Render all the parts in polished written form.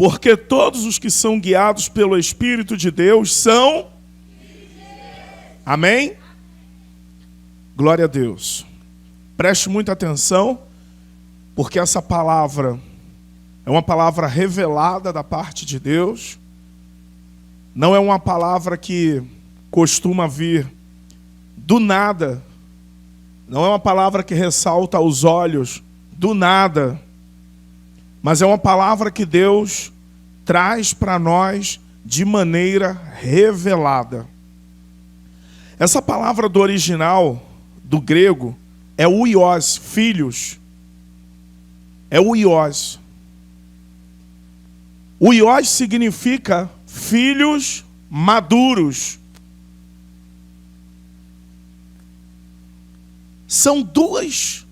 Porque todos os que são guiados pelo Espírito de Deus são... Amém? Glória a Deus. Preste muita atenção, porque essa palavra é uma palavra revelada da parte de Deus. Não é uma palavra que costuma vir do nada. Não é uma palavra que ressalta aos olhos do nada. Mas é uma palavra que Deus traz para nós de maneira revelada. Essa palavra do original, do grego, é uios, filhos. É uios. Uios significa filhos maduros. São duas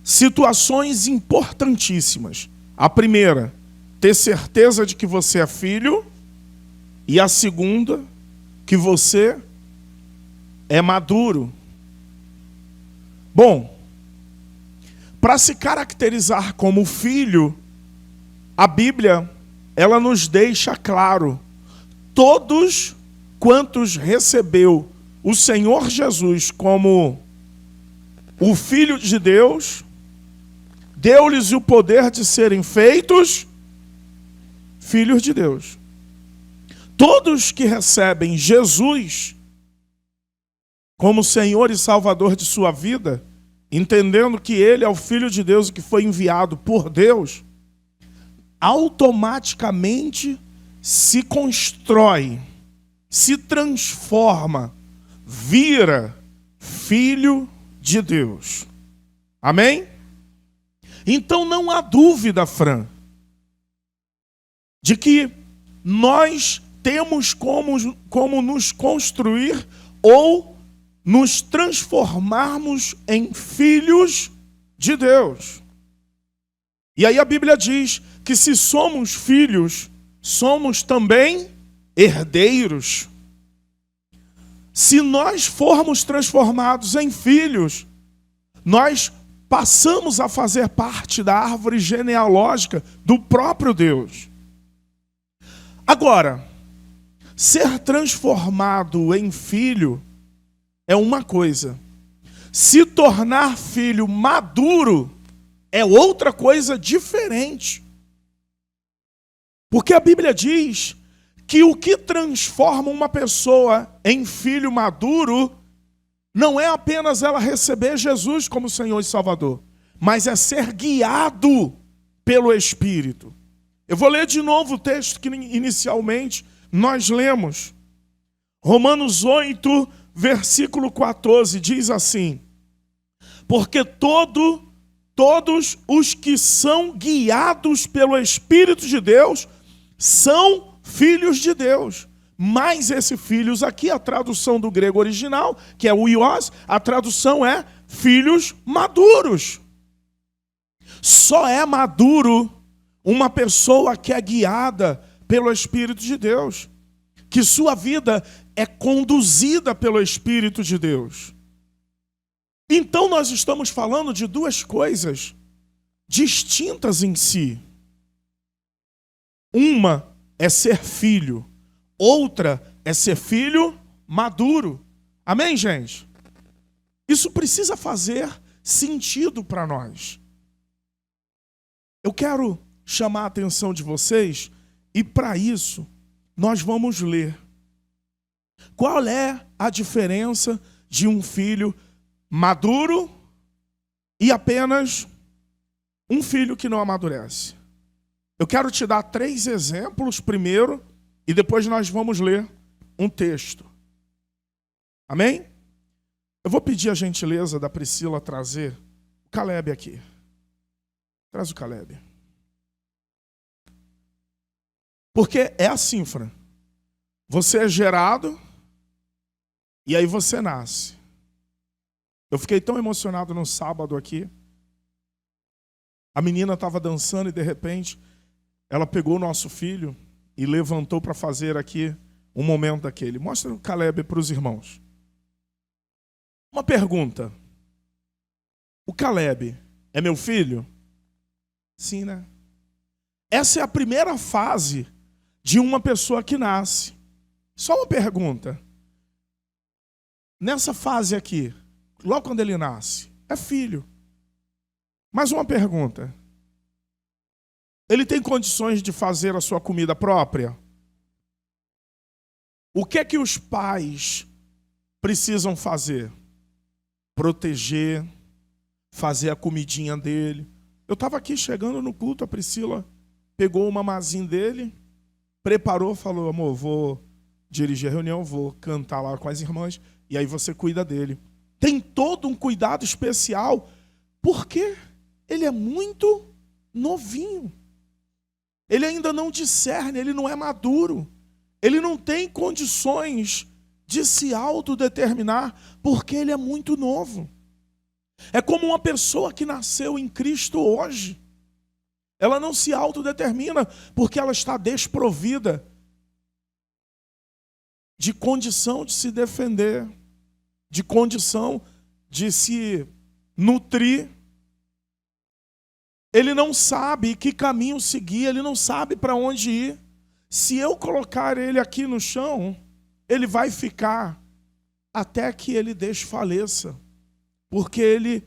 situações importantíssimas. A primeira, ter certeza de que você é filho. E a segunda, que você é maduro. Bom, para se caracterizar como filho, a Bíblia, ela nos deixa claro: todos quantos recebeu o Senhor Jesus como o Filho de Deus, deu-lhes o poder de serem feitos filhos de Deus. Todos que recebem Jesus como Senhor e Salvador de sua vida, entendendo que Ele é o Filho de Deus e que foi enviado por Deus, automaticamente se constrói, se transforma, vira filho de Deus. Amém? Então não há dúvida, Fran, de que nós temos como nos construir ou nos transformarmos em filhos de Deus. E aí a Bíblia diz que se somos filhos, somos também herdeiros. Se nós formos transformados em filhos, nós passamos a fazer parte da árvore genealógica do próprio Deus. Agora, ser transformado em filho é uma coisa. Se tornar filho maduro é outra coisa diferente. Porque a Bíblia diz que o que transforma uma pessoa em filho maduro não é apenas ela receber Jesus como Senhor e Salvador, mas é ser guiado pelo Espírito. Eu vou ler de novo o texto que inicialmente nós lemos. Romanos 8, versículo 14, diz assim: porque todos os que são guiados pelo Espírito de Deus são filhos de Deus. Mas esse filhos aqui, a tradução do grego original, que é uios, a tradução é filhos maduros. Só é maduro uma pessoa que é guiada pelo Espírito de Deus, que sua vida é conduzida pelo Espírito de Deus. Então nós estamos falando de duas coisas distintas em si. Uma é ser filho, outra é ser filho maduro. Amém, gente? Isso precisa fazer sentido para nós. Eu quero chamar a atenção de vocês e para isso nós vamos ler. Qual é a diferença de um filho maduro e apenas um filho que não amadurece? Eu quero te dar 3 exemplos primeiro e depois nós vamos ler um texto. Amém? Eu vou pedir a gentileza da Priscila trazer o Caleb aqui. Traz o Caleb. Porque é assim, Fran. Você é gerado e aí você nasce. Eu fiquei tão emocionado no sábado aqui. A menina estava dançando e de repente ela pegou o nosso filho e levantou para fazer aqui um momento daquele. Mostra o Caleb para os irmãos. Uma pergunta. O Caleb é meu filho? Sim, né? Essa é a primeira fase de uma pessoa que nasce. Só uma pergunta. Nessa fase aqui, logo quando ele nasce, é filho. Mais uma pergunta. Ele tem condições de fazer a sua comida própria? O que é que os pais precisam fazer? Proteger, fazer a comidinha dele. Eu estava aqui chegando no culto, a Priscila pegou o mamazinho dele, preparou, falou, amor, vou dirigir a reunião, vou cantar lá com as irmãs, e aí você cuida dele. Tem todo um cuidado especial, porque ele é muito novinho. Ele ainda não discerne, ele não é maduro. Ele não tem condições de se autodeterminar, porque ele é muito novo. É como uma pessoa que nasceu em Cristo hoje. Ela não se autodetermina, porque ela está desprovida de condição de se defender, de condição de se nutrir. Ele não sabe que caminho seguir, ele não sabe para onde ir. Se eu colocar ele aqui no chão, ele vai ficar até que ele desfaleça, porque ele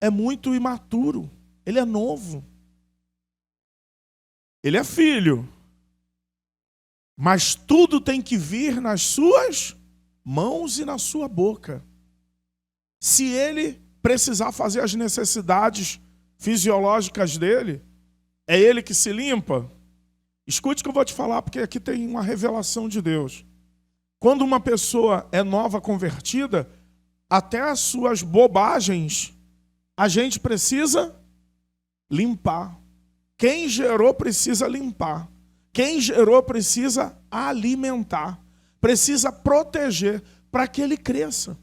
é muito imaturo, ele é novo. Ele é filho, mas tudo tem que vir nas suas mãos e na sua boca. Se ele precisar fazer as necessidades fisiológicas dele, é ele que se limpa. Escute o que eu vou te falar, porque aqui tem uma revelação de Deus. Quando uma pessoa é nova convertida, até as suas bobagens, a gente precisa limpar. Quem gerou precisa limpar. Quem gerou precisa alimentar. Precisa proteger para que ele cresça.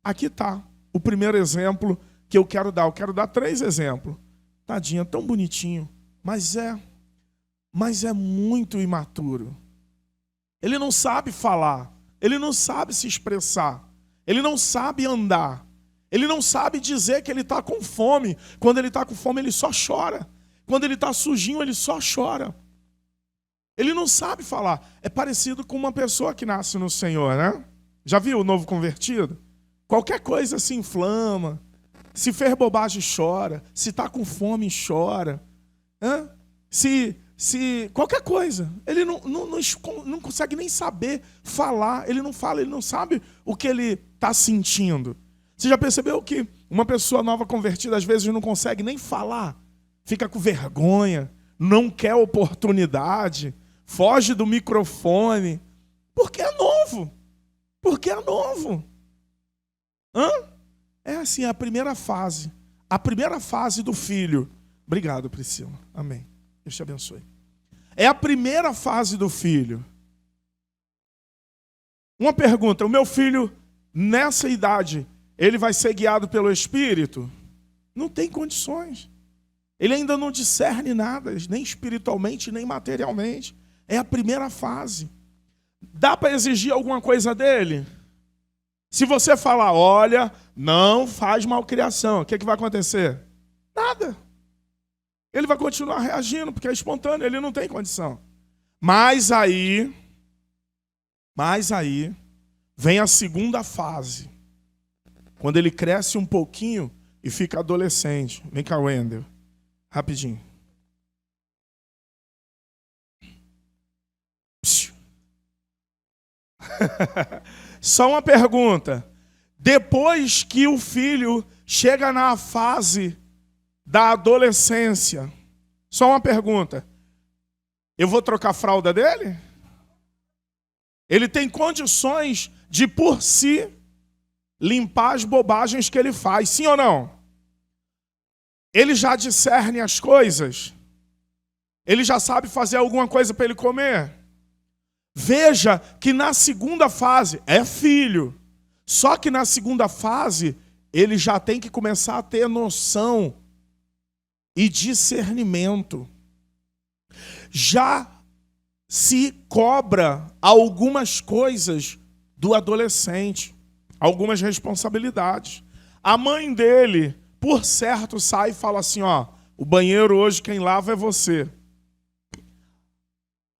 Aqui está o primeiro exemplo que eu quero dar. Eu quero dar 3 exemplos. Tadinho, tão bonitinho, mas é muito imaturo. Ele não sabe falar, ele não sabe se expressar, ele não sabe andar, ele não sabe dizer que ele está com fome. Quando ele está com fome, ele só chora. Quando ele está sujinho, ele só chora. Ele não sabe falar. É parecido com uma pessoa que nasce no Senhor, né? Já viu o novo convertido? Qualquer coisa se inflama. Se fez bobagem, chora. Se está com fome, chora. Se qualquer coisa. Ele não consegue nem saber falar. Ele não fala, ele não sabe o que ele está sentindo. Você já percebeu que uma pessoa nova convertida às vezes não consegue nem falar? Fica com vergonha, não quer oportunidade, foge do microfone. Porque é novo. Porque é novo. É assim, a primeira fase. A primeira fase do filho. Obrigado, Priscila. Amém. Deus te abençoe. É a primeira fase do filho. Uma pergunta, o meu filho, nessa idade, ele vai ser guiado pelo Espírito? Não tem condições. Ele ainda não discerne nada, nem espiritualmente, nem materialmente. É a primeira fase. Dá para exigir alguma coisa dele? Se você falar, olha, não faz malcriação, o que vai acontecer? Nada. Ele vai continuar reagindo, porque é espontâneo, ele não tem condição. Mas aí vem a segunda fase. Quando ele cresce um pouquinho e fica adolescente. Vem cá, Wendel. Rapidinho. Só uma pergunta. Depois que o filho chega na fase da adolescência, só uma pergunta. Eu vou trocar a fralda dele? Ele tem condições de, por si, limpar as bobagens que ele faz, sim ou não? Ele já discerne as coisas? Ele já sabe fazer alguma coisa para ele comer? Veja que na segunda fase, é filho. Só que na segunda fase, ele já tem que começar a ter noção e discernimento. Já se cobra algumas coisas do adolescente, algumas responsabilidades. A mãe dele, por certo, sai e fala assim, ó, o banheiro hoje quem lava é você.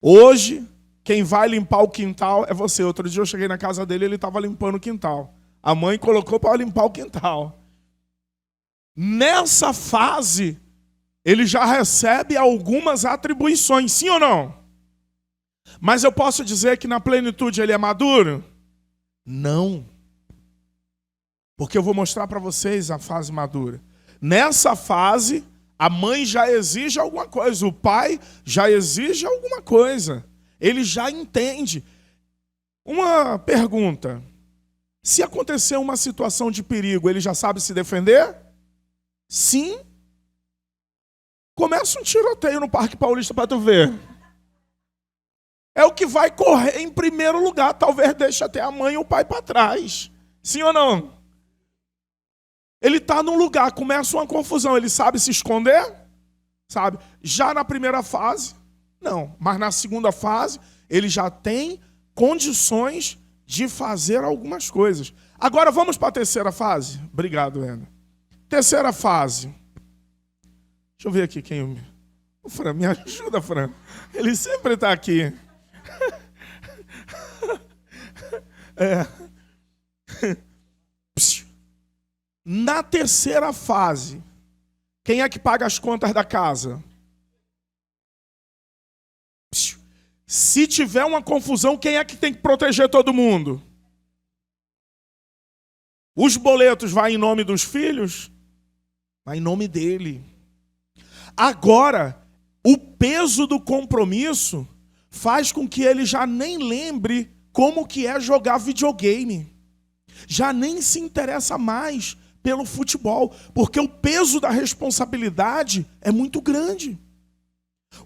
Hoje, quem vai limpar o quintal é você. Outro dia eu cheguei na casa dele e ele estava limpando o quintal. A mãe colocou para limpar o quintal. Nessa fase, ele já recebe algumas atribuições, sim ou não? Mas eu posso dizer que na plenitude ele é maduro? Não. Porque eu vou mostrar para vocês a fase madura. Nessa fase, a mãe já exige alguma coisa, o pai já exige alguma coisa. Ele já entende. Uma pergunta. Se acontecer uma situação de perigo, ele já sabe se defender? Sim. Começa um tiroteio no Parque Paulista para tu ver. É o que vai correr em primeiro lugar. Talvez deixe até a mãe e o pai para trás. Sim ou não? Ele está num lugar, começa uma confusão. Ele sabe se esconder? Sabe? Já na primeira fase, não. Mas na segunda fase, ele já tem condições de fazer algumas coisas. Agora vamos para a terceira fase? Obrigado, Ana. Terceira fase. Deixa eu ver aqui quem... O Fran, me ajuda, Fran. Ele sempre está aqui. Na terceira fase, quem é que paga as contas da casa? Se tiver uma confusão, quem é que tem que proteger todo mundo? Os boletos vão em nome dos filhos? Vai em nome dele. Agora, o peso do compromisso faz com que ele já nem lembre como que é jogar videogame. Já nem se interessa mais pelo futebol, porque o peso da responsabilidade é muito grande.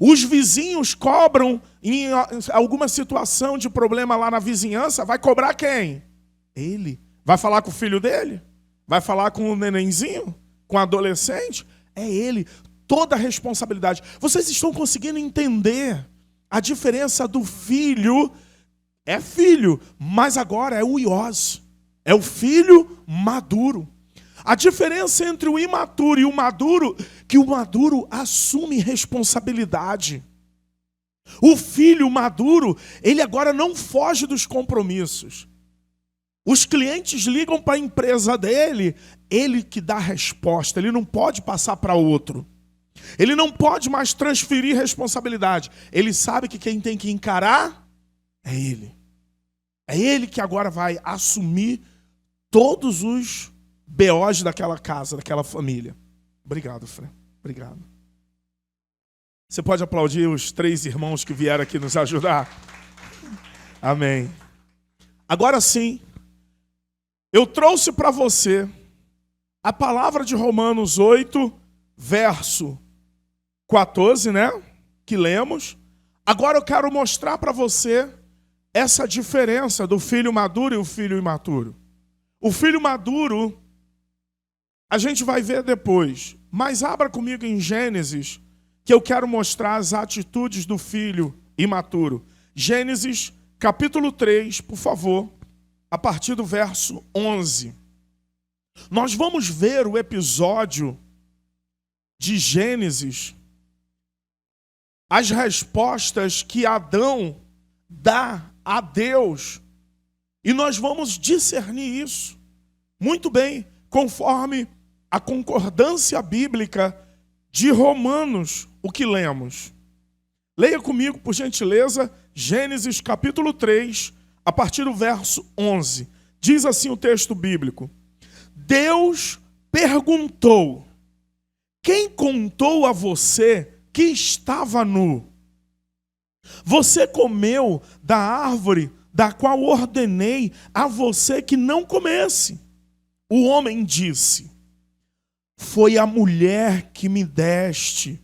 Os vizinhos cobram em alguma situação de problema lá na vizinhança, vai cobrar quem? Ele. Vai falar com o filho dele? Vai falar com o nenenzinho? Com o adolescente? É ele. Toda a responsabilidade. Vocês estão conseguindo entender a diferença do filho? É filho, mas agora é o iós. É o filho maduro. A diferença entre o imaturo e o maduro, que o maduro assume responsabilidade. O filho maduro, ele agora não foge dos compromissos. Os clientes ligam para a empresa dele, ele que dá a resposta, ele não pode passar para outro. Ele não pode mais transferir responsabilidade. Ele sabe que quem tem que encarar é ele. É ele que agora vai assumir todos os BOs daquela casa, daquela família. Obrigado, Fran. Obrigado. Você pode aplaudir os 3 irmãos que vieram aqui nos ajudar? Amém. Agora sim, eu trouxe para você a palavra de Romanos 8, verso 14, né? Que lemos. Agora eu quero mostrar para você essa diferença do filho maduro e o filho imaturo. O filho maduro, a gente vai ver depois. Mas abra comigo em Gênesis, que eu quero mostrar as atitudes do filho imaturo. Gênesis, capítulo 3, por favor, a partir do verso 11. Nós vamos ver o episódio de Gênesis, as respostas que Adão dá a Deus. E nós vamos discernir isso muito bem, conforme a concordância bíblica de Romanos, o que lemos. Leia comigo, por gentileza, Gênesis capítulo 3, a partir do verso 11. Diz assim o texto bíblico: Deus perguntou: quem contou a você que estava nu? Você comeu da árvore da qual ordenei a você que não comesse. O homem disse: foi a mulher que me deste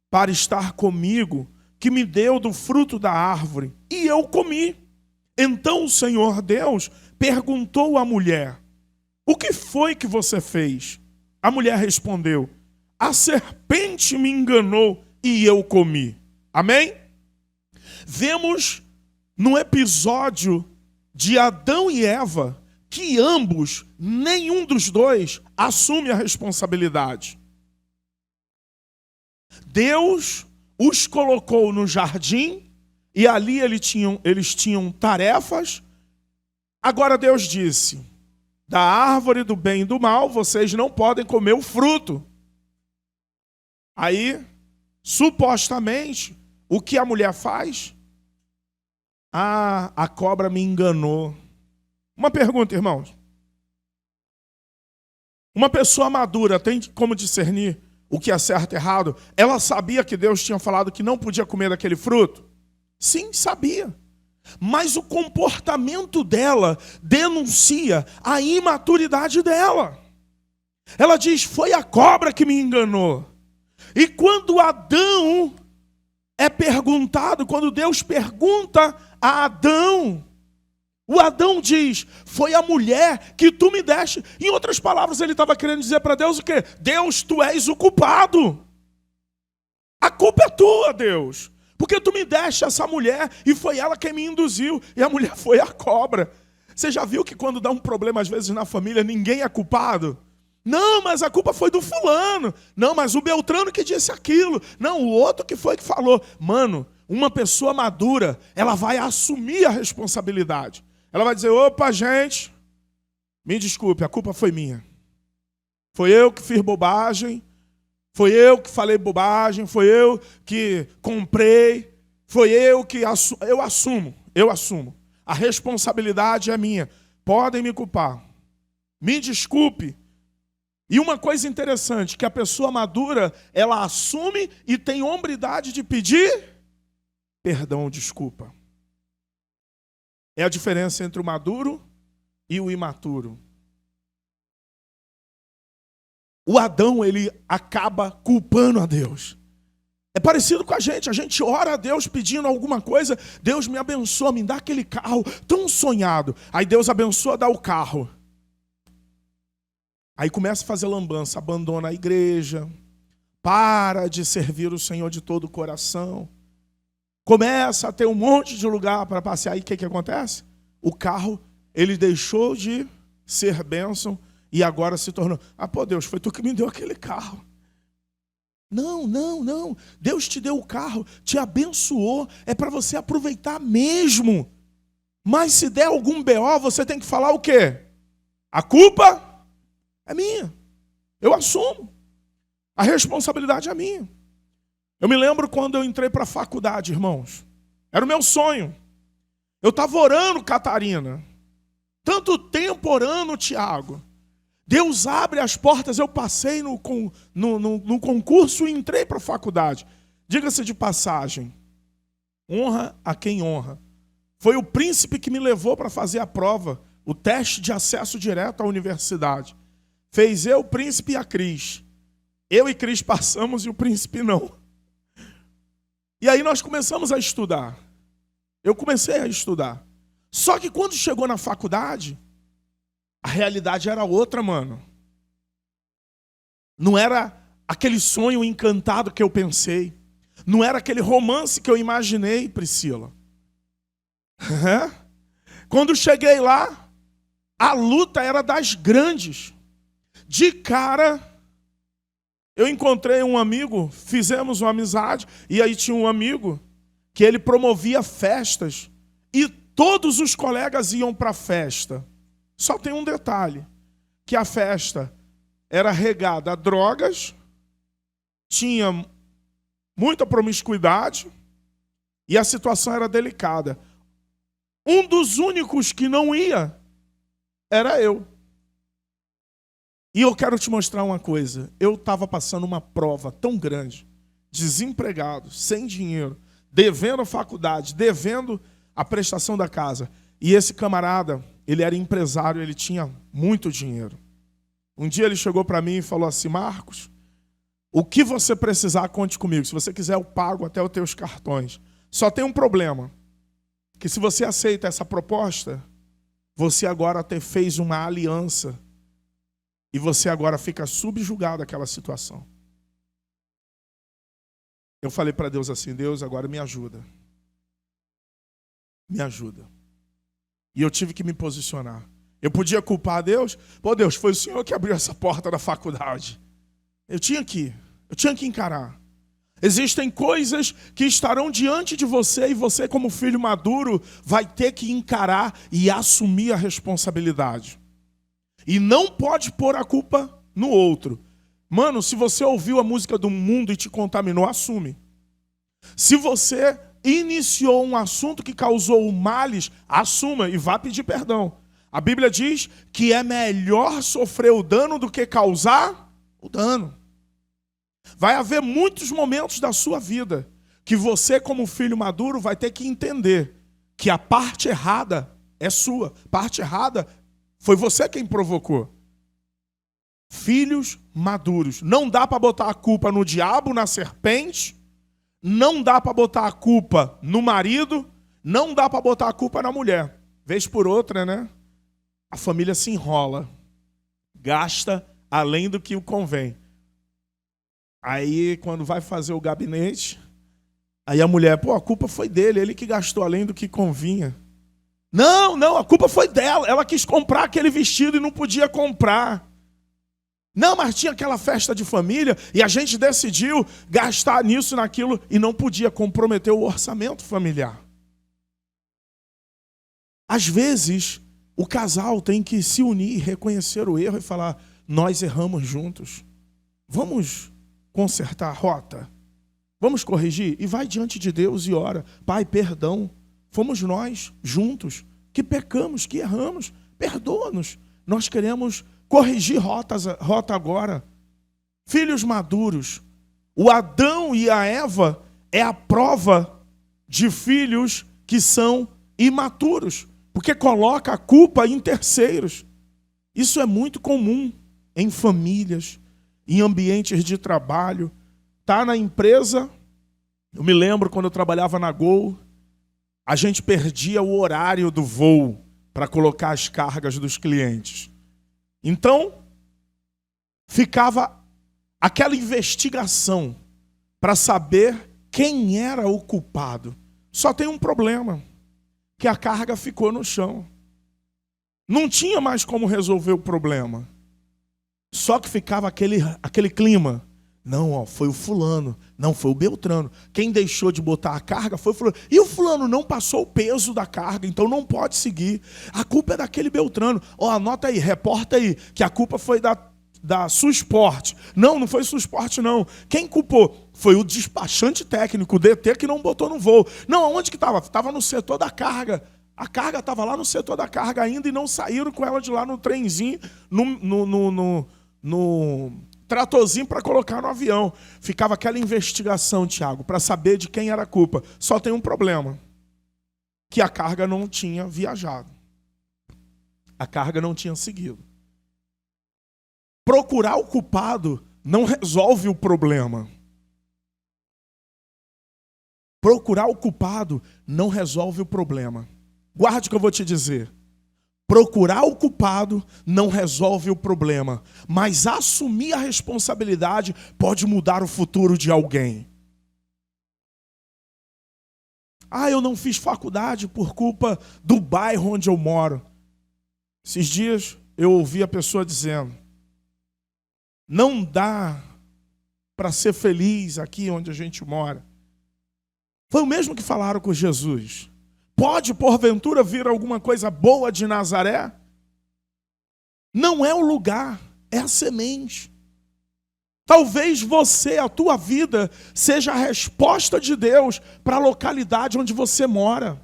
para estar comigo, que me deu do fruto da árvore, e eu comi. Então o Senhor Deus perguntou à mulher: o que foi que você fez? A mulher respondeu: a serpente me enganou e eu comi. Amém? Vemos no episódio de Adão e Eva que ambos, nenhum dos dois, assume a responsabilidade. Deus os colocou no jardim e ali eles tinham tarefas. Agora Deus disse: da árvore do bem e do mal, vocês não podem comer o fruto. Aí, supostamente, o que a mulher faz? A cobra me enganou. Uma pergunta, irmãos. Uma pessoa madura tem como discernir o que é certo e errado? Ela sabia que Deus tinha falado que não podia comer daquele fruto? Sim, sabia. Mas o comportamento dela denuncia a imaturidade dela. Ela diz: foi a cobra que me enganou. E quando Adão é perguntado, quando Deus pergunta a Adão, o Adão diz: foi a mulher que tu me deste. Em outras palavras, ele estava querendo dizer para Deus o quê? Deus, tu és o culpado. A culpa é tua, Deus. Porque tu me deste essa mulher e foi ela quem me induziu. E a mulher foi a cobra. Você já viu que quando dá um problema, às vezes, na família, ninguém é culpado? Não, mas a culpa foi do fulano. Não, mas o Beltrano que disse aquilo. Não, o outro que foi que falou. Mano, uma pessoa madura, ela vai assumir a responsabilidade. Ela vai dizer: opa, gente, me desculpe, a culpa foi minha. Foi eu que fiz bobagem. Foi eu que falei bobagem. Foi eu que comprei. Foi eu que eu assumo. A responsabilidade é minha. Podem me culpar. Me desculpe. E uma coisa interessante, que a pessoa madura, ela assume e tem hombridade de pedir perdão, desculpa. É a diferença entre o maduro e o imaturo. O Adão, ele acaba culpando a Deus. É parecido com a gente ora a Deus pedindo alguma coisa: Deus me abençoa, me dá aquele carro tão sonhado. Aí Deus abençoa, dá o carro. Aí começa a fazer lambança, abandona a igreja, para de servir o Senhor de todo o coração, começa a ter um monte de lugar para passear. Aí o que acontece? O carro, ele deixou de ser bênção e agora se tornou: ah, pô, Deus, foi tu que me deu aquele carro. Não. Deus te deu o carro, te abençoou, é para você aproveitar mesmo. Mas se der algum BO, você tem que falar o quê? A culpa é minha. Eu assumo. A responsabilidade é minha. Eu me lembro quando eu entrei para a faculdade, irmãos. Era o meu sonho. Eu estava orando, Catarina. Tanto tempo orando, Tiago. Deus abre as portas. Eu passei no concurso e entrei para a faculdade. Diga-se de passagem. Honra a quem honra. Foi o príncipe que me levou para fazer a prova. O teste de acesso direto à universidade. Fez eu, o príncipe e a Cris. Eu e Cris passamos e o príncipe não. E aí nós começamos a estudar. Eu comecei a estudar. Só que quando chegou na faculdade, a realidade era outra, mano. Não era aquele sonho encantado que eu pensei. Não era aquele romance que eu imaginei, Priscila. Quando cheguei lá, a luta era das grandes. De cara, eu encontrei um amigo, fizemos uma amizade, e aí tinha um amigo que ele promovia festas, e todos os colegas iam para a festa. Só tem um detalhe, que a festa era regada a drogas, tinha muita promiscuidade, e a situação era delicada. Um dos únicos que não ia era eu. E eu quero te mostrar uma coisa. Eu estava passando uma prova tão grande, desempregado, sem dinheiro, devendo a faculdade, devendo a prestação da casa. E esse camarada, ele era empresário, ele tinha muito dinheiro. Um dia ele chegou para mim e falou assim: Marcos, o que você precisar, conte comigo. Se você quiser, eu pago até os teus cartões. Só tem um problema, que se você aceita essa proposta, você agora fez uma aliança. E você agora fica subjugado àquela situação. Eu falei para Deus assim: Deus, agora me ajuda. Me ajuda. E eu tive que me posicionar. Eu podia culpar a Deus. Pô, Deus, foi o Senhor que abriu essa porta da faculdade. Eu tinha que encarar. Existem coisas que estarão diante de você e você, como filho maduro, vai ter que encarar e assumir a responsabilidade. E não pode pôr a culpa no outro. Mano, se você ouviu a música do mundo e te contaminou, assume. Se você iniciou um assunto que causou males, assuma e vá pedir perdão. A Bíblia diz que é melhor sofrer o dano do que causar o dano. Vai haver muitos momentos da sua vida que você, como filho maduro, vai ter que entender que a parte errada é sua. A parte errada foi você quem provocou. Filhos maduros. Não dá para botar a culpa no diabo, na serpente. Não dá para botar a culpa no marido. Não dá para botar a culpa na mulher. Vez por outra, né? A família se enrola. Gasta além do que o convém. Aí, quando vai fazer o gabinete, aí a mulher, a culpa foi dele, ele que gastou além do que convinha. Não, a culpa foi dela, ela quis comprar aquele vestido e não podia comprar. Não, mas tinha aquela festa de família e a gente decidiu gastar nisso e naquilo e não podia comprometer o orçamento familiar. Às vezes, o casal tem que se unir, reconhecer o erro e falar, nós erramos juntos. Vamos consertar a rota? Vamos corrigir? E vai diante de Deus e ora. Pai, perdão. Fomos nós, juntos, que pecamos, que erramos. Perdoa-nos. Nós queremos corrigir rota agora. Filhos maduros. O Adão e a Eva é a prova de filhos que são imaturos. Porque coloca a culpa em terceiros. Isso é muito comum em famílias, em ambientes de trabalho. Tá na empresa, eu me lembro quando eu trabalhava na Gol, a gente perdia o horário do voo para colocar as cargas dos clientes. Então, ficava aquela investigação para saber quem era o culpado. Só tem um problema, que a carga ficou no chão. Não tinha mais como resolver o problema. Só que ficava aquele clima. Não, foi o fulano. Não, foi o Beltrano. Quem deixou de botar a carga foi o fulano. E o fulano não passou o peso da carga, então não pode seguir. A culpa é daquele Beltrano. Anota aí, reporta aí, que a culpa foi da Susport. Não foi Susport, não. Quem culpou? Foi o despachante técnico, o DT, que não botou no voo. Não, aonde que estava? Estava no setor da carga. A carga estava lá no setor da carga ainda e não saíram com ela de lá no trenzinho, no tratorzinho para colocar no avião. Ficava aquela investigação, Tiago, para saber de quem era a culpa. Só tem um problema, que a carga não tinha viajado. A carga não tinha seguido. Procurar o culpado não resolve o problema. Procurar o culpado não resolve o problema. Guarde o que eu vou te dizer. Procurar o culpado não resolve o problema, mas assumir a responsabilidade pode mudar o futuro de alguém. Eu não fiz faculdade por culpa do bairro onde eu moro. Esses dias eu ouvi a pessoa dizendo, não dá para ser feliz aqui onde a gente mora. Foi o mesmo que falaram com Jesus. Pode, porventura, vir alguma coisa boa de Nazaré? Não é o lugar, é a semente. Talvez você, a tua vida, seja a resposta de Deus para a localidade onde você mora.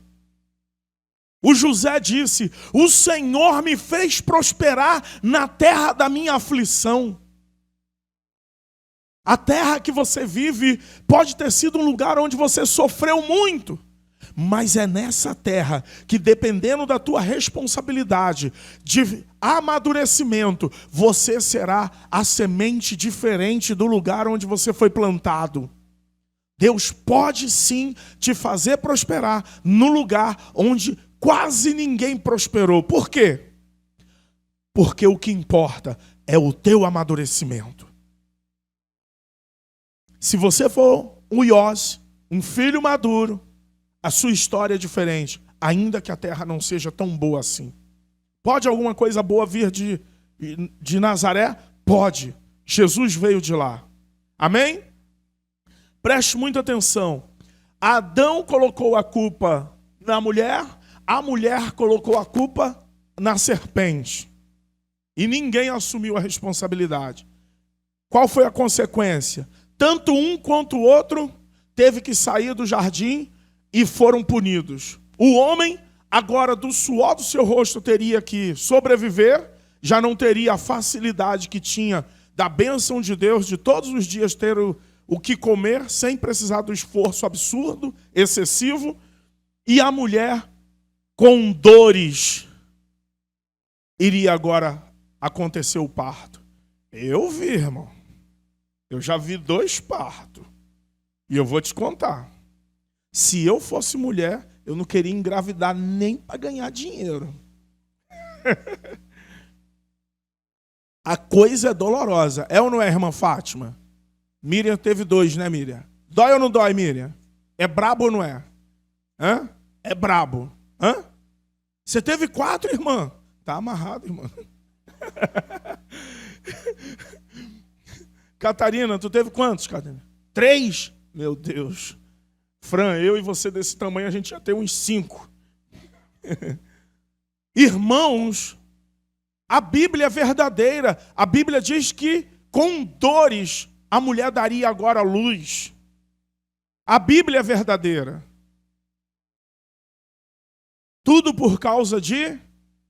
O José disse, o Senhor me fez prosperar na terra da minha aflição. A terra que você vive pode ter sido um lugar onde você sofreu muito. Mas é nessa terra que, dependendo da tua responsabilidade de amadurecimento, você será a semente diferente do lugar onde você foi plantado. Deus pode sim te fazer prosperar no lugar onde quase ninguém prosperou. Por quê? Porque o que importa é o teu amadurecimento. Se você for um Iós, um filho maduro, a sua história é diferente, ainda que a terra não seja tão boa assim. Pode alguma coisa boa vir de Nazaré? Pode. Jesus veio de lá. Amém? Preste muita atenção. Adão colocou a culpa na mulher, a mulher colocou a culpa na serpente. E ninguém assumiu a responsabilidade. Qual foi a consequência? Tanto um quanto o outro teve que sair do jardim e foram punidos. O homem, agora do suor do seu rosto, teria que sobreviver, já não teria a facilidade que tinha da bênção de Deus, de todos os dias ter o que comer, sem precisar do esforço absurdo, excessivo. E a mulher, com dores, iria agora acontecer o parto. Eu vi, irmão. Eu já vi 2 partos. E eu vou te contar. Se eu fosse mulher, eu não queria engravidar nem para ganhar dinheiro. A coisa é dolorosa. É ou não é, irmã Fátima? Miriam teve 2, né, Miriam? Dói ou não dói, Miriam? É brabo ou não é? Hã? É brabo. Hã? Você teve 4, irmã? Tá amarrado, irmã. Catarina, tu teve quantos, Catarina? 3? Meu Deus. Fran, eu e você desse tamanho, a gente já tem uns 5. Irmãos, a Bíblia é verdadeira. A Bíblia diz que com dores a mulher daria agora luz. A Bíblia é verdadeira. Tudo por causa de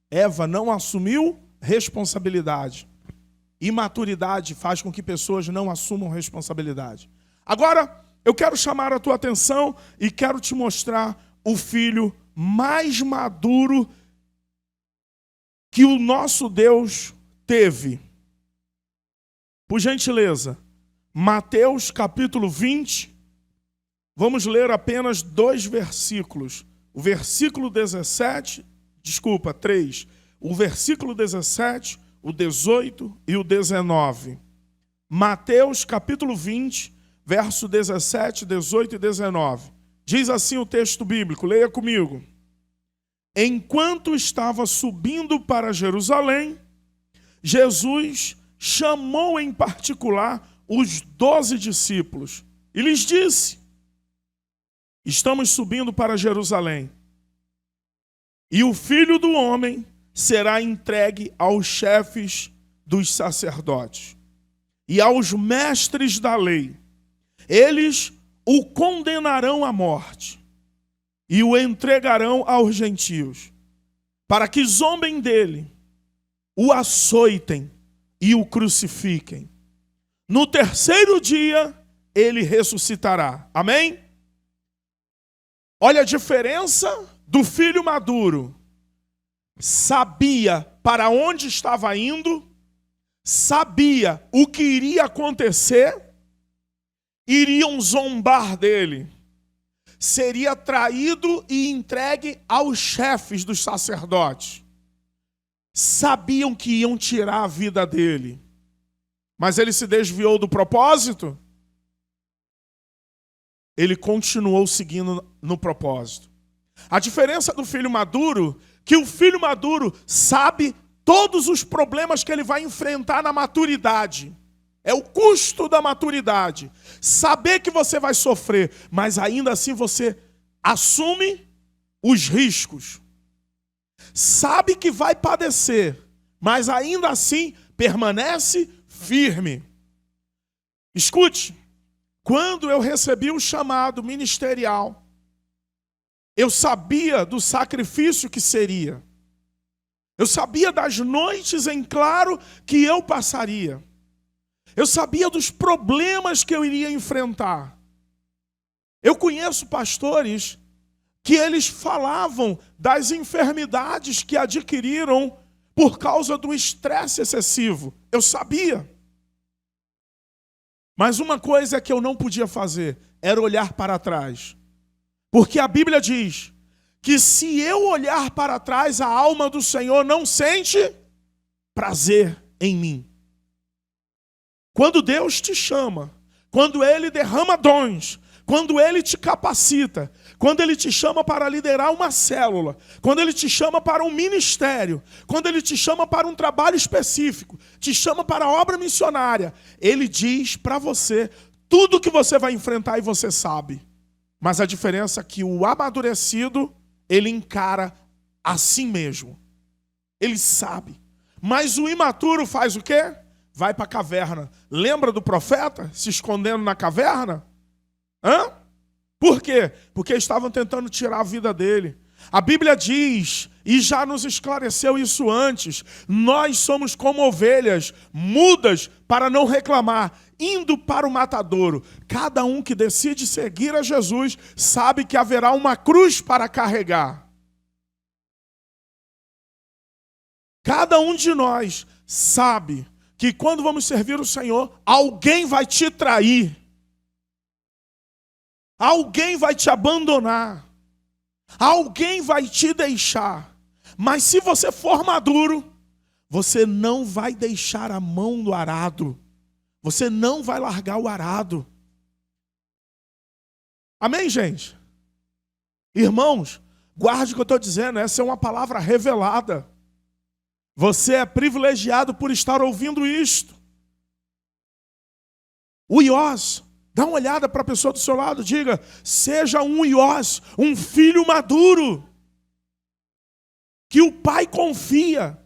Eva não assumiu responsabilidade. Imaturidade faz com que pessoas não assumam responsabilidade. Agora, eu quero chamar a tua atenção e quero te mostrar o filho mais maduro que o nosso Deus teve. Por gentileza, Mateus capítulo 20, vamos ler apenas 2 versículos. O versículo 3, o versículo 17, o 18 e o 19. Mateus capítulo 20, verso 17, 18 e 19. Diz assim o texto bíblico, leia comigo. Enquanto estava subindo para Jerusalém, Jesus chamou em particular os 12 discípulos e lhes disse: estamos subindo para Jerusalém, e o Filho do Homem será entregue aos chefes dos sacerdotes e aos mestres da lei. Eles o condenarão à morte e o entregarão aos gentios, para que zombem dele, o açoitem e o crucifiquem. No 3º dia, ele ressuscitará. Amém? Olha a diferença do filho maduro. Sabia para onde estava indo, sabia o que iria acontecer, iriam zombar dele, seria traído e entregue aos chefes dos sacerdotes. Sabiam que iam tirar a vida dele, mas ele se desviou do propósito? Ele continuou seguindo no propósito. A diferença do filho maduro, que o filho maduro sabe todos os problemas que ele vai enfrentar na maturidade. É o custo da maturidade. Saber que você vai sofrer, mas ainda assim você assume os riscos. Sabe que vai padecer, mas ainda assim permanece firme. Escute, quando eu recebi o chamado ministerial, eu sabia do sacrifício que seria. Eu sabia das noites em claro que eu passaria. Eu sabia dos problemas que eu iria enfrentar. Eu conheço pastores que eles falavam das enfermidades que adquiriram por causa do estresse excessivo. Eu sabia. Mas uma coisa que eu não podia fazer era olhar para trás. Porque a Bíblia diz que se eu olhar para trás, a alma do Senhor não sente prazer em mim. Quando Deus te chama, quando Ele derrama dons, quando Ele te capacita, quando Ele te chama para liderar uma célula, quando Ele te chama para um ministério, quando Ele te chama para um trabalho específico, te chama para a obra missionária, Ele diz para você: tudo que você vai enfrentar e você sabe. Mas a diferença é que o amadurecido, ele encara assim mesmo. Ele sabe. Mas o imaturo faz o quê? Vai para a caverna. Lembra do profeta se escondendo na caverna? Por quê? Porque estavam tentando tirar a vida dele. A Bíblia diz, e já nos esclareceu isso antes, nós somos como ovelhas, mudas para não reclamar, indo para o matadouro. Cada um que decide seguir a Jesus sabe que haverá uma cruz para carregar. Cada um de nós sabe que quando vamos servir o Senhor, alguém vai te trair. Alguém vai te abandonar. Alguém vai te deixar. Mas se você for maduro, você não vai deixar a mão do arado. Você não vai largar o arado. Amém, gente? Irmãos, guarde o que eu estou dizendo. Essa é uma palavra revelada. Você é privilegiado por estar ouvindo isto. O Iós, dá uma olhada para a pessoa do seu lado, diga, seja um Iós, um filho maduro, que o pai confia,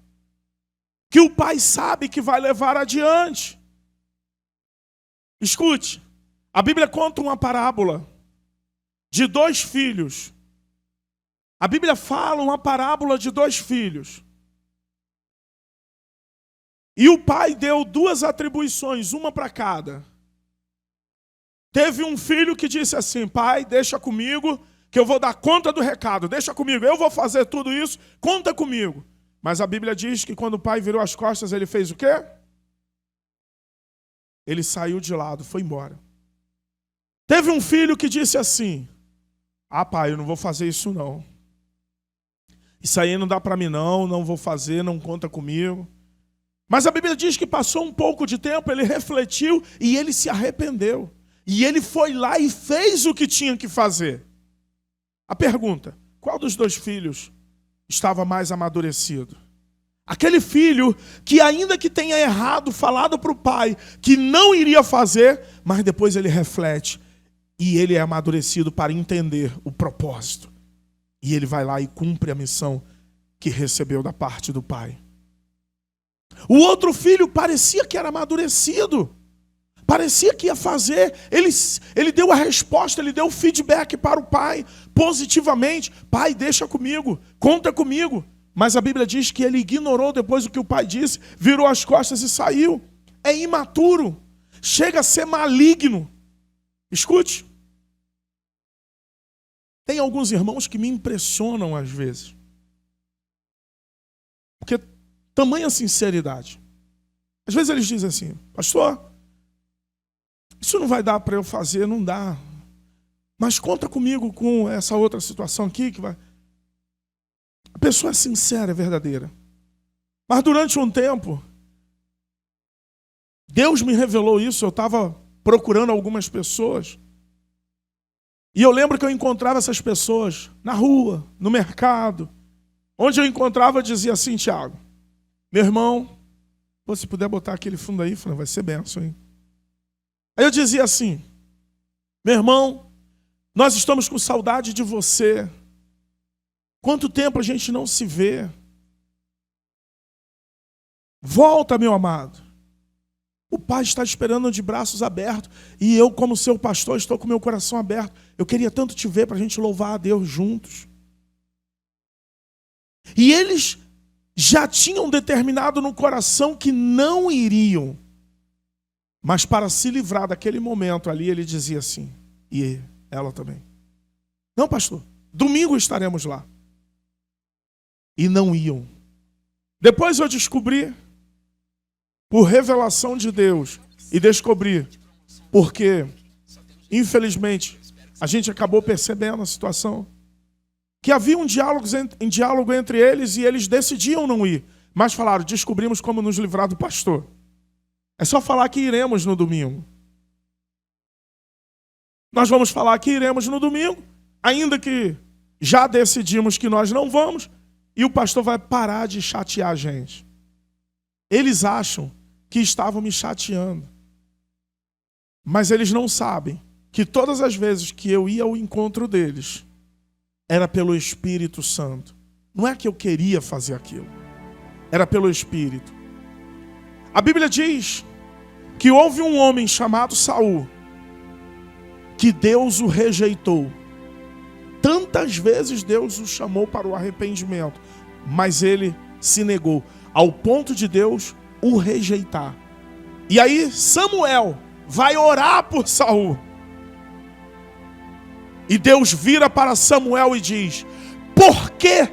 que o pai sabe que vai levar adiante. Escute, a Bíblia conta uma parábola de 2 filhos. A Bíblia fala uma parábola de 2 filhos. E o pai deu 2 atribuições, uma para cada. Teve um filho que disse assim, pai, deixa comigo, que eu vou dar conta do recado, deixa comigo, eu vou fazer tudo isso, conta comigo. Mas a Bíblia diz que quando o pai virou as costas, ele fez o quê? Ele saiu de lado, foi embora. Teve um filho que disse assim, pai, eu não vou fazer isso não. Isso aí não dá para mim não vou fazer, não conta comigo. Mas a Bíblia diz que passou um pouco de tempo, ele refletiu e ele se arrependeu. E ele foi lá e fez o que tinha que fazer. A pergunta, qual dos 2 filhos estava mais amadurecido? Aquele filho que ainda que tenha errado, falado para o pai que não iria fazer, mas depois ele reflete e ele é amadurecido para entender o propósito. E ele vai lá e cumpre a missão que recebeu da parte do pai. O outro filho parecia que era amadurecido. Parecia que ia fazer. Ele deu a resposta, ele deu o feedback para o pai, positivamente. Pai, deixa comigo, conta comigo. Mas a Bíblia diz que ele ignorou depois o que o pai disse, virou as costas e saiu. É imaturo. Chega a ser maligno. Escute. Tem alguns irmãos que me impressionam às vezes. Porque tamanha sinceridade. Às vezes eles dizem assim, pastor, isso não vai dar para eu fazer, não dá. Mas conta comigo com essa outra situação aqui que vai. A pessoa é sincera, é verdadeira. Mas durante um tempo, Deus me revelou isso, eu estava procurando algumas pessoas. E eu lembro que eu encontrava essas pessoas na rua, no mercado. Onde eu encontrava, eu dizia assim, Tiago, meu irmão, se puder botar aquele fundo aí, vai ser benção, hein? Aí eu dizia assim, meu irmão, nós estamos com saudade de você. Quanto tempo a gente não se vê? Volta, meu amado. O Pai está esperando de braços abertos. E eu, como seu pastor, estou com meu coração aberto. Eu queria tanto te ver para a gente louvar a Deus juntos. E eles já tinham determinado no coração que não iriam. Mas para se livrar daquele momento ali, ele dizia assim, e ela também. Não, pastor, domingo estaremos lá. E não iam. Depois eu descobri, por revelação de Deus, e descobri, porque, infelizmente, a gente acabou percebendo a situação, que havia um diálogo entre eles e eles decidiam não ir. Mas falaram, descobrimos como nos livrar do pastor. É só falar que iremos no domingo. Nós vamos falar que iremos no domingo, ainda que já decidimos que nós não vamos, e o pastor vai parar de chatear a gente. Eles acham que estavam me chateando. Mas eles não sabem que todas as vezes que eu ia ao encontro deles, era pelo Espírito Santo. Não é que eu queria fazer aquilo. Era pelo Espírito. A Bíblia diz que houve um homem chamado Saul, que Deus o rejeitou. Tantas vezes Deus o chamou para o arrependimento, mas ele se negou, ao ponto de Deus o rejeitar. E aí Samuel vai orar por Saul. E Deus vira para Samuel e diz: por que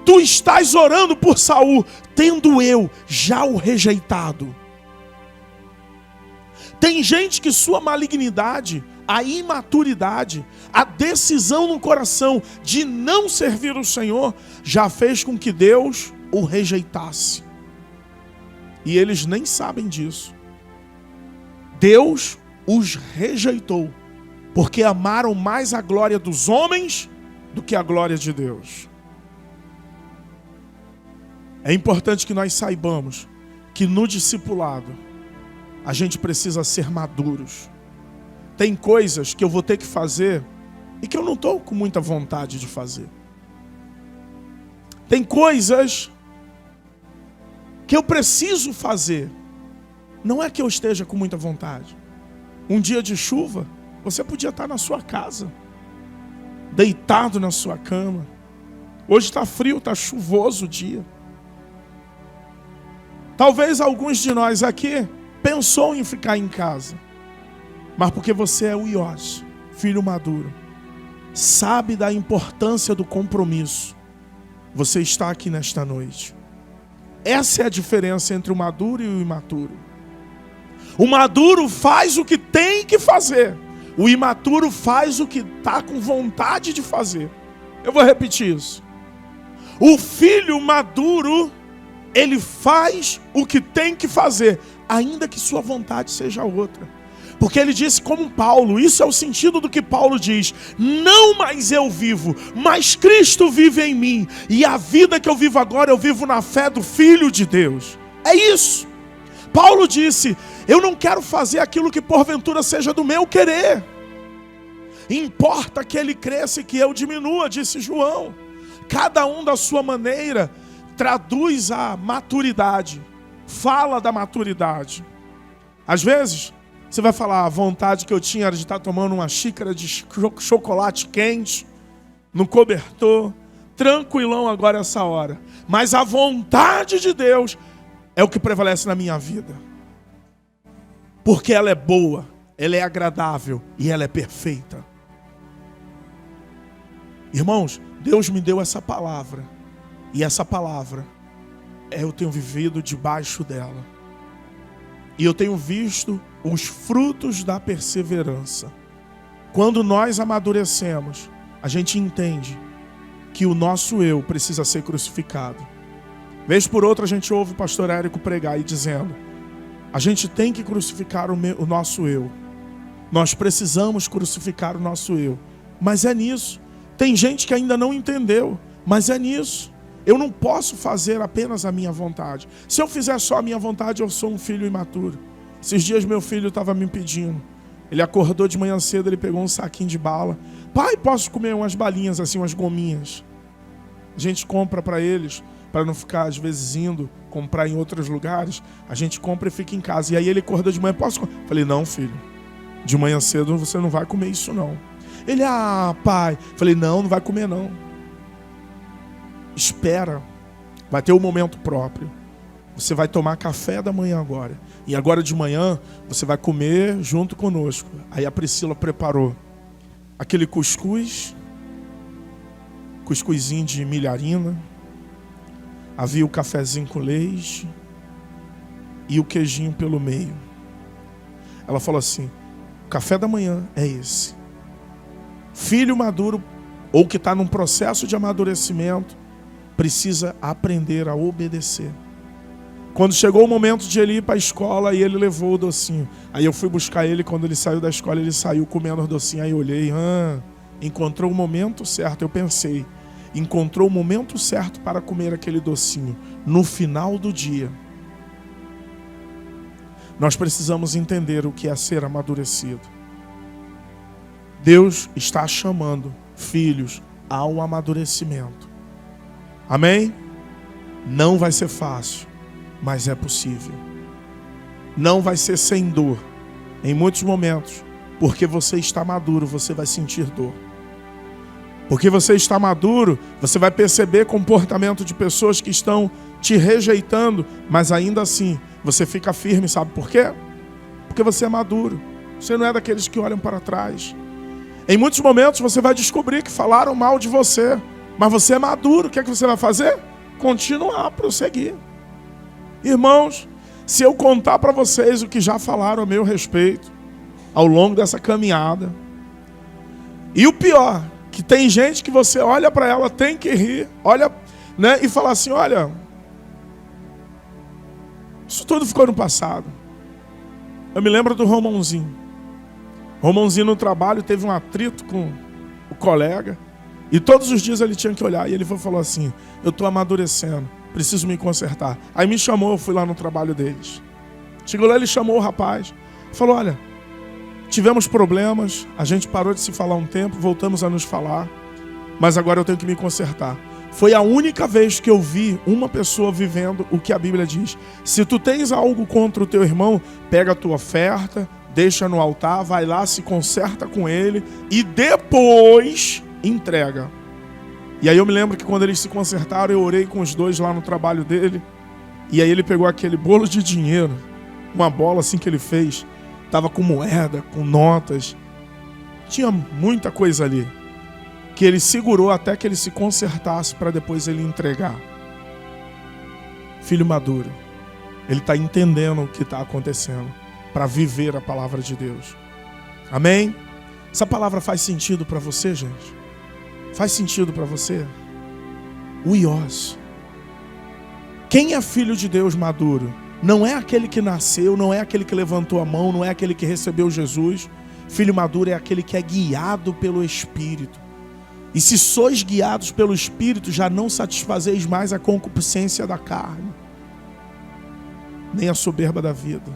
tu estás orando por Saul, tendo eu já o rejeitado? Tem gente que sua malignidade, a imaturidade, a decisão no coração de não servir o Senhor, já fez com que Deus o rejeitasse. E eles nem sabem disso. Deus os rejeitou, porque amaram mais a glória dos homens do que a glória de Deus. É importante que nós saibamos que no discipulado a gente precisa ser maduros. Tem coisas que eu vou ter que fazer e que eu não estou com muita vontade de fazer. Tem coisas que eu preciso fazer. Não é que eu esteja com muita vontade. Um dia de chuva, você podia estar na sua casa, deitado na sua cama. Hoje está frio, está chuvoso o dia. Talvez alguns de nós aqui pensou em ficar em casa, mas porque você é o Iós, filho maduro, sabe da importância do compromisso, você está aqui nesta noite. Essa é a diferença entre o maduro e o imaturo. O maduro faz o que tem que fazer. O imaturo faz o que está com vontade de fazer. Eu vou repetir isso. O filho maduro, ele faz o que tem que fazer, ainda que sua vontade seja outra. Porque ele disse como Paulo, isso é o sentido do que Paulo diz: não mais eu vivo, mas Cristo vive em mim. E a vida que eu vivo agora, eu vivo na fé do Filho de Deus. É isso. Paulo disse: eu não quero fazer aquilo que porventura seja do meu querer. Importa que ele cresça e que eu diminua, disse João. Cada um da sua maneira traduz a maturidade, fala da maturidade. Às vezes, você vai falar: a vontade que eu tinha era de estar tomando uma xícara de chocolate quente, no cobertor, tranquilão agora essa hora. Mas a vontade de Deus é o que prevalece na minha vida. Porque ela é boa, ela é agradável e ela é perfeita. Irmãos, Deus me deu essa palavra. E essa palavra, eu tenho vivido debaixo dela. E eu tenho visto os frutos da perseverança. Quando nós amadurecemos, a gente entende que o nosso eu precisa ser crucificado. Vez por outra a gente ouve o pastor Érico pregar aí dizendo: a gente tem que crucificar o nosso eu. Nós precisamos crucificar o nosso eu. Mas é nisso. Tem gente que ainda não entendeu, mas é nisso. Eu não posso fazer apenas a minha vontade. Se eu fizer só a minha vontade, eu sou um filho imaturo. Esses dias meu filho estava me pedindo. Ele acordou de manhã cedo, ele pegou um saquinho de bala. Pai, posso comer umas balinhas assim, umas gominhas? A gente compra para eles, para não ficar às vezes indo comprar em outros lugares. A gente compra e fica em casa. E aí ele acordou de manhã: posso comer? Falei: não, filho, de manhã cedo você não vai comer isso não. Ele: ah, pai. Falei: não vai comer não. Espera, vai ter um momento próprio. Você vai tomar café da manhã agora. E agora de manhã você vai comer junto conosco. Aí a Priscila preparou aquele cuscuzinho de milharina. Havia o cafezinho com leite e o queijinho pelo meio. Ela falou assim: o café da manhã é esse. Filho maduro, ou que está num processo de amadurecimento, precisa aprender a obedecer. Quando chegou o momento de ele ir para a escola, e ele levou o docinho. Aí eu fui buscar ele, quando ele saiu da escola, ele saiu comendo o docinho. Aí eu olhei: encontrou o momento certo. Eu pensei: encontrou o momento certo para comer aquele docinho. No final do dia, nós precisamos entender o que é ser amadurecido. Deus está chamando filhos ao amadurecimento. Amém? Não vai ser fácil, mas é possível. Não vai ser sem dor. Em muitos momentos, porque você está maduro, você vai sentir dor. Porque você está maduro, você vai perceber comportamento de pessoas que estão te rejeitando, mas ainda assim, você fica firme, sabe por quê? Porque você é maduro. Você não é daqueles que olham para trás. Em muitos momentos você vai descobrir que falaram mal de você, mas você é maduro. O que é que você vai fazer? Continuar, prosseguir. Irmãos, se eu contar para vocês o que já falaram a meu respeito, ao longo dessa caminhada, e o pior, que tem gente que você olha para ela, tem que rir, olha, né, e falar assim, olha, isso tudo ficou no passado. Eu me lembro do Romãozinho. Romãozinho no trabalho teve um atrito com o colega, e todos os dias ele tinha que olhar, e ele falou assim, eu estou amadurecendo, preciso me consertar. Aí me chamou, eu fui lá no trabalho deles. Chegou lá, ele chamou o rapaz, falou, olha, tivemos problemas, a gente parou de se falar um tempo, voltamos a nos falar, mas agora eu tenho que me consertar. Foi a única vez que eu vi uma pessoa vivendo o que a Bíblia diz. Se tu tens algo contra o teu irmão, pega a tua oferta, deixa no altar, vai lá, se conserta com ele e depois entrega. E aí eu me lembro que quando eles se consertaram, eu orei com os dois lá no trabalho dele, e aí ele pegou aquele bolo de dinheiro, uma bola assim que ele fez, estava com moeda, com notas, tinha muita coisa ali, que ele segurou até que ele se consertasse para depois ele entregar. Filho maduro, ele está entendendo o que está acontecendo para viver a palavra de Deus. Amém? Essa palavra faz sentido para você, gente? Faz sentido para você? Uiós. Quem é filho de Deus maduro? Não é aquele que nasceu, não é aquele que levantou a mão, não é aquele que recebeu Jesus. Filho maduro é aquele que é guiado pelo Espírito. E se sois guiados pelo Espírito, já não satisfazeis mais a concupiscência da carne, nem a soberba da vida.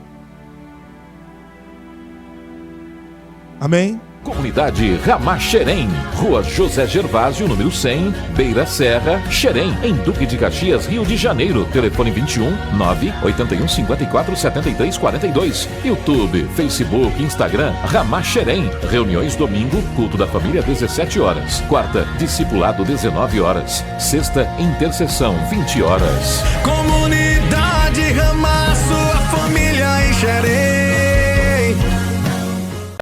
Amém? Comunidade Ramá Xerém, Rua José Gervásio, número 100, Beira Serra, Xerém, em Duque de Caxias, Rio de Janeiro. Telefone 21 981 54 73 42. YouTube, Facebook, Instagram, Ramá Xerém. Reuniões domingo, culto da família 17 horas. Quarta, discipulado 19 horas. Sexta, intercessão 20 horas. Comunidade Ramá, sua família em Xerém.